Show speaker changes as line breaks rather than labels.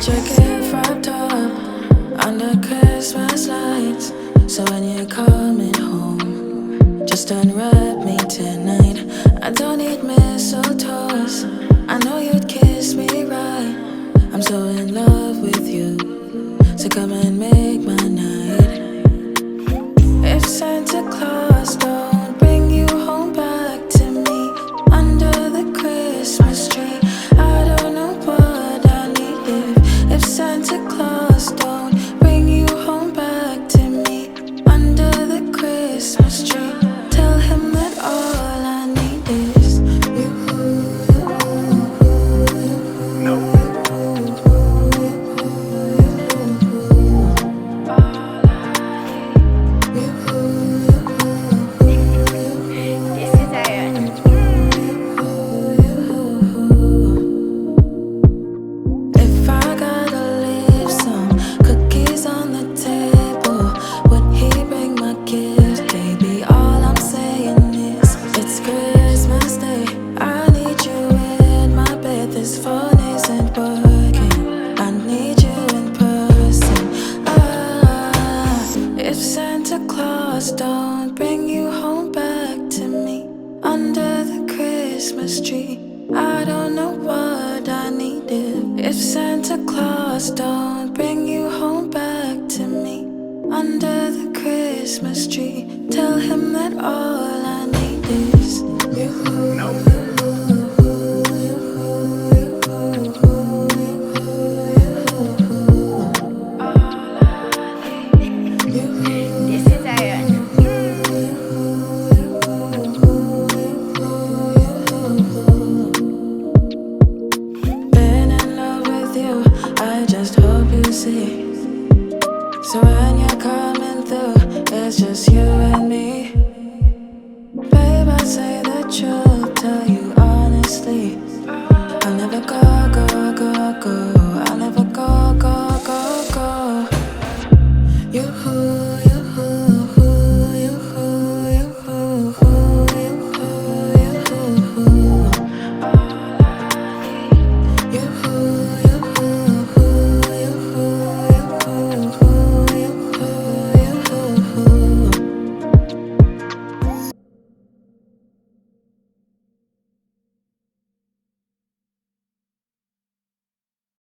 your gift wrapped up under Christmas lights. So when you're coming home, just unwrap me tonight. I don't need mistletoes, I know you'd kiss me right. I'm so in love with you, so come and make my night. If Santa Claus don't bring you home back to me under the Christmas tree, I don't know what I need. If Santa Claus don't bring you home back to me under the Christmas tree, tell him that all I need is you. No. This phone isn't working, I need you in person. If Santa Claus don't bring you home back to me under the Christmas tree, I don't know what I needed. If Santa Claus don't bring you home back to me under the Christmas tree, tell him that all I need is